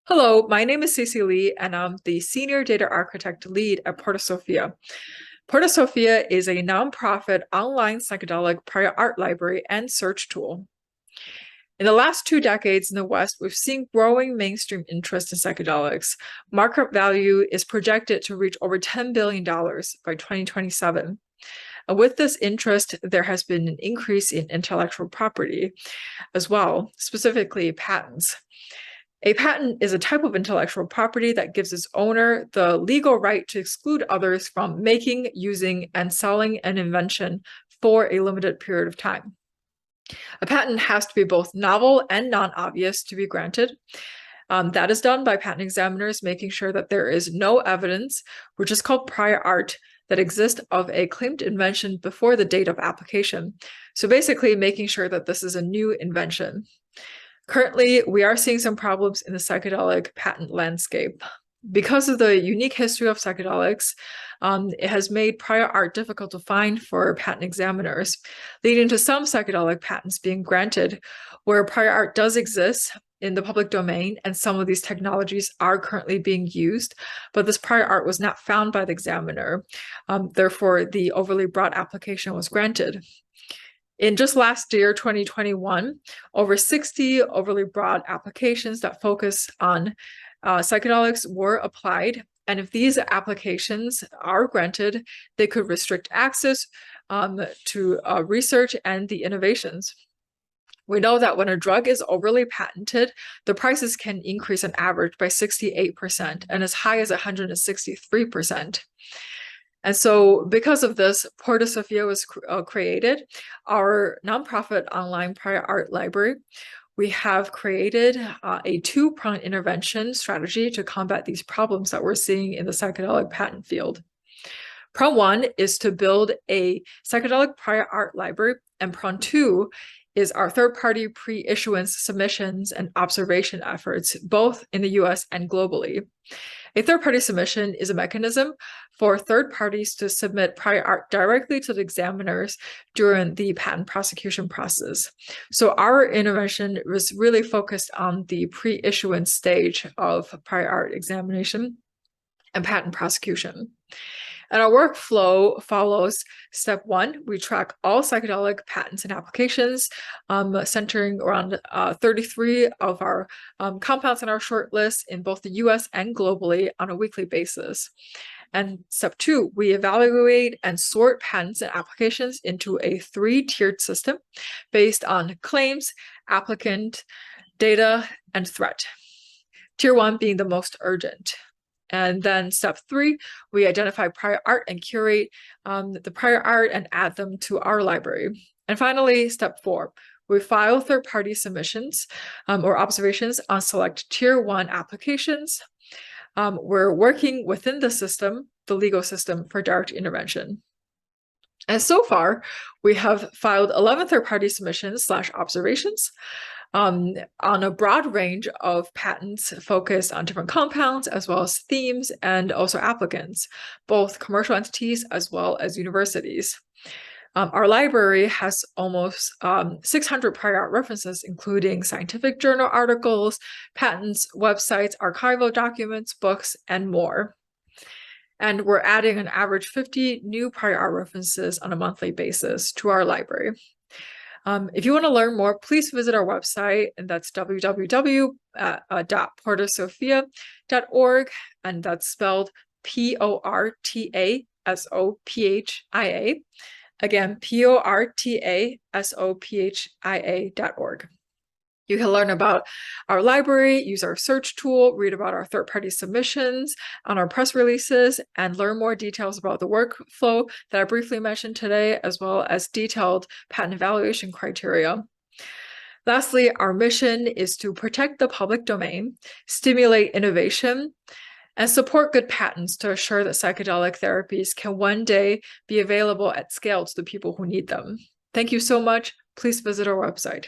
Hello, my name is Sisi, and I'm the Senior Data Architect Lead at Porta Sophia. Porta Sophia is a nonprofit online psychedelic prior art library and search tool. In the last 2 decades in the West, we've seen growing mainstream interest in psychedelics. Market value is projected to reach over $10 billion by 2027. And with this interest, there has been an increase in intellectual property as well, specifically patents. A patent is a type of intellectual property that gives its owner the legal right to exclude others from making, using, and selling an invention for a limited period of time. A patent has to be both novel and non-obvious to be granted. That is done by patent examiners making sure that there is no evidence, which is called prior art, that exists of a claimed invention before the date of application. So basically making sure that this is a new invention. Currently, we are seeing some problems in the psychedelic patent landscape. Because of the unique history of psychedelics, it has made prior art difficult to find for patent examiners, leading to some psychedelic patents being granted where prior art does exist in the public domain, and some of these technologies are currently being used, but this prior art was not found by the examiner. Therefore, the overly broad application was granted. In just last year, 2021, over 60 overly broad applications that focus on psychedelics were applied. And if these applications are granted, they could restrict access to research and the innovations. We know that when a drug is overly patented, the prices can increase on average by 68% and as high as 163%. And so because of this, Porta Sophia was created, our nonprofit online prior art library. We have created a two-pronged intervention strategy to combat these problems that we're seeing in the psychedelic patent field. Prong one is to build a psychedelic prior art library, and prong two is our third-party pre-issuance submissions and observation efforts, both in the US and globally. A third-party submission is a mechanism for third parties to submit prior art directly to the examiners during the patent prosecution process. So our intervention was really focused on the pre-issuance stage of prior art examination and patent prosecution. And our workflow follows step one. We track all psychedelic patents and applications, centering around 33 of our compounds in our shortlist in both the US and globally on a weekly basis. And step two, we evaluate and sort patents and applications into a 3-tiered system based on claims, applicant, data, and threat. Tier one being the most urgent. And then step three, we identify prior art and curate the prior art and add them to our library. And finally, step four, we file third-party submissions or observations on select tier one applications. We're working within the system, the legal system, for direct intervention. And so far, we have filed 11 third-party submissions / observations on a broad range of patents focused on different compounds, as well as themes, and also applicants, both commercial entities as well as universities. Our library has almost 600 prior art references, including scientific journal articles, patents, websites, archival documents, books, and more. And we're adding an average 50 new prior art references on a monthly basis to our library. If you want to learn more, please visit our website, and that's www.portasophia.org, and that's spelled Portasophia. Again, Portasophia.org. You can learn about our library, use our search tool, read about our third-party submissions on our press releases, and learn more details about the workflow that I briefly mentioned today, as well as detailed patent evaluation criteria. Lastly, our mission is to protect the public domain, stimulate innovation, and support good patents to assure that psychedelic therapies can one day be available at scale to the people who need them. Thank you so much. Please visit our website.